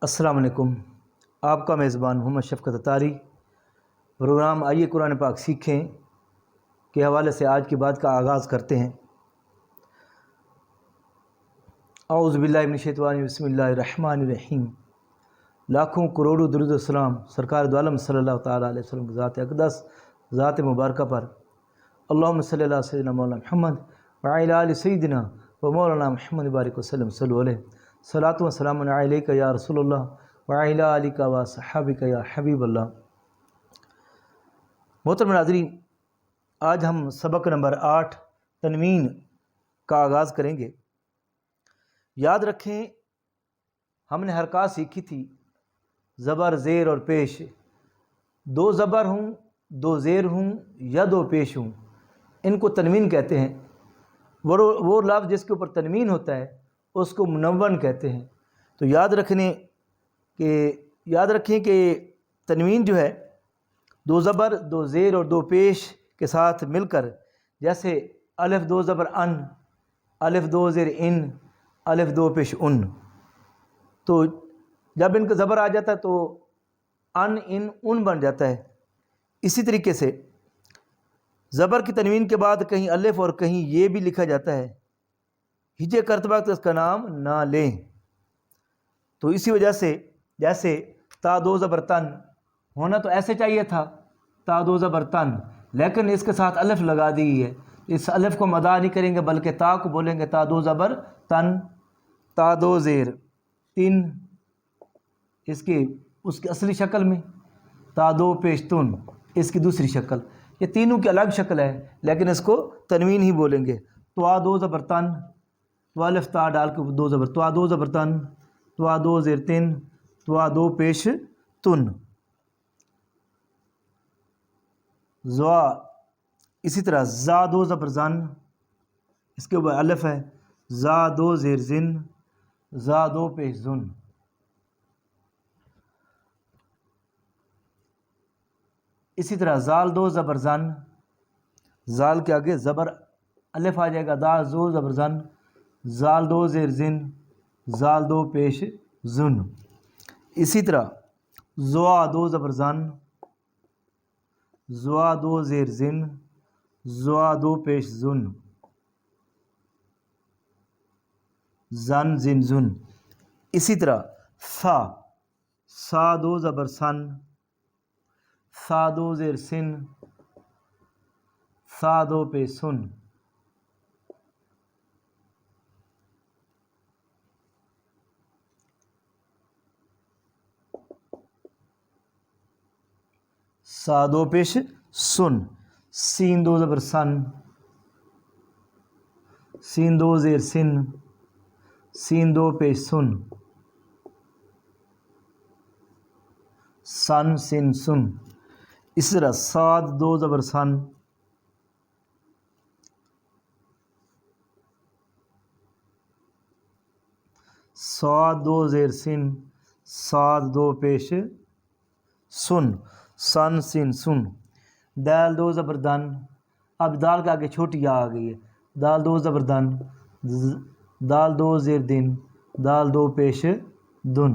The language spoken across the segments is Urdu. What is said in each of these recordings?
السلام علیکم۔ آپ کا میزبان محمد شفقت اتاری۔ پروگرام آئیے قرآن پاک سیکھیں کے حوالے سے آج کی بات کا آغاز کرتے ہیں۔ اعوذ باللہ من الشیطان الرجیم، بسم اللہ الرحمن الرحیم۔ لاکھوں کروڑوں درود و سلام سرکار دو عالم صلی اللہ تعالیٰ علیہ وسلم کی ذات اقدس، ذات مبارکہ پر۔ اللہم صلی اللہ سیدنا مولانا محمد وعلی آل سیدنا و مولانا محمد بارک وسلم صلی علیہ صلاۃ و سلام علیک یا رسول اللہ وعلی آلک و صحابک یا حبیب اللہ۔ محترم ناظرین، آج ہم سبق نمبر 8 تنوین کا آغاز کریں گے۔ یاد رکھیں ہم نے حرکات سیکھی تھی، زبر، زیر اور پیش۔ دو زبر ہوں، دو زیر ہوں یا دو پیش ہوں، ان کو تنوین کہتے ہیں۔ وہ لفظ جس کے اوپر تنوین ہوتا ہے اس کو منون کہتے ہیں۔ تو یاد رکھیں کہ تنوین جو ہے دو زبر، دو زیر اور دو پیش کے ساتھ مل کر، جیسے الف دو زبر ان، الف دو زیر ان، الف دو پیش ان، تو جب ان کا زبر آ جاتا ہے تو ان ان ان بن جاتا ہے۔ اسی طریقے سے زبر کی تنوین کے بعد کہیں الف اور کہیں یہ بھی لکھا جاتا ہے، ہجے کرتے وقت اس کا نام نہ لیں۔ تو اسی وجہ سے جیسے تا دو زبر تن ہونا تو ایسے چاہیے تھا، تا دو زبر تن، لیکن اس کے ساتھ الف لگا دی ہے۔ اس الف کو مدا نہیں کریں گے بلکہ تا کو بولیں گے، تا دو زبر تن، تا دو زیر تن، اس کی اصلی شکل میں، تا دو پیش تن اس کی دوسری شکل۔ یہ تینوں کی الگ شکل ہے لیکن اس کو تنوین ہی بولیں گے۔ تو آ دو زبر تن، تو الف تا ڈال کے دو زبر، تو آ دو زبر تن، تو آ دو زیر تن، تو آ دو پیش تن۔ زوا، اسی طرح زا دو زبر زن، اس کے اوپر الف ہے، زا دو زیر زن، زا دو پیش زن۔ اسی طرح زال دو زبر زن، زال کے آگے زبر الف آ جائے گا، دا زو زبر زن، زال دو زیر زن، زال دو پیش زن۔ اسی طرح زوا دو زبر زن، زوا دو زیر زن، زوا دو پیش زن، زن زن زن۔ اسی طرح سا، سا دو زبر سن، سا دو زیر سن، سا دو پیش سن۔ سا دو پیش سن۔ سین دو زبر سن، سین دو زیر سن، سین دو پیش سن، سن سن سن۔ اس طرح صاد دو زبر سن، صاد دو زیر سن، صاد دو پیش سن، سن سن سن۔ دال دو زبر دن، اب دال کے آگے چھوٹی یا آ گئی ہے، دال دو زبر دن، دال دو زیر دن، دال دو پیش دن،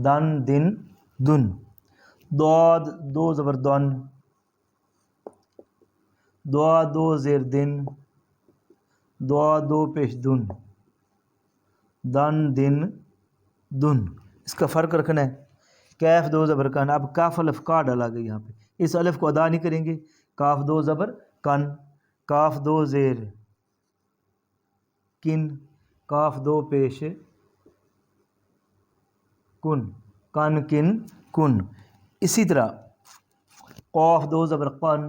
دن دن دن۔ دعاد دو زبر دن، دعا دو زیر دن، دعا دو پیش دن، دن دن دن۔ اس کا فرق رکھنا ہے۔ کیف دو زبر کن، اب کاف الف کا ڈالا گیا یہاں پہ، اس الف کو ادا نہیں کریں گے۔ کاف دو زبر کن، کاف دو زیر کن، کاف دو پیش کن، کن کن کن۔ اسی طرح قاف دو زبر قن،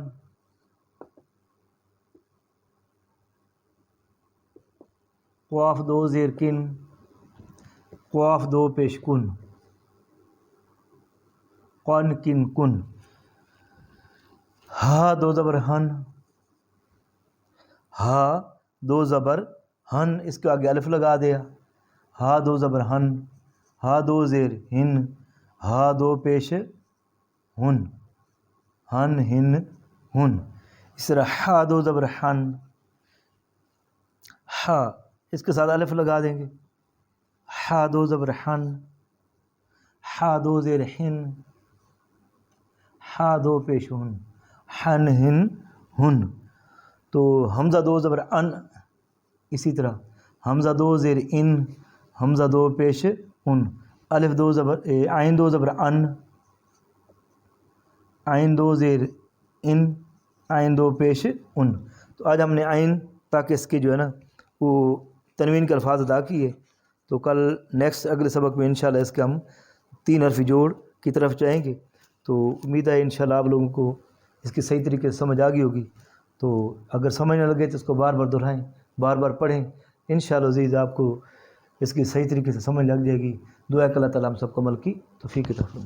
قاف دو زیر کن، قاف دو پیش کن، قن کن کن۔ ہا دو زبر ہن، ہا دو زبر ہن، اس کے آگے الف لگا دیا، ہا دو زبر ہن، ہا دو زیر ہن، ہا دو پیش ہن، ہن ہن ہن۔ اس طرح ہا دو زبر ہن، ہا اس کے ساتھ الف لگا دیں گے، ہا دو زبر ہن، ہا دو زیر ہن، ہا دو پیش ہن، ہن ہن ہن. تو حمزہ دو زبر ان، اسی طرح حمزہ دو زیر ان، حمزہ دو پیش ان، الف دو زبر عین دو زبر ان، عین دو زیر ان، عین دو پیش ان. تو آج ہم نے عین تاکہ اس کے جو ہے نا وہ تنوین کے الفاظ ادا کیے. تو کل نیکسٹ اگلے سبق میں انشاءاللہ اس کے ہم 3 حرفی جوڑ کی طرف جائیں گے. تو امید ہے انشاءاللہ آپ لوگوں کو اس کی صحیح طریقے سے سمجھ آ گئی ہوگی. تو اگر سمجھ نہ لگے تو اس کو بار بار دہرائیں، بار بار پڑھیں. انشاءاللہ عزیز آپ کو اس کی صحیح طریقے سے سمجھ لگ جائے گی. دعا کہ اللہ تعالیٰ ہم سب کو عمل کی توفیق عطا فرمائے.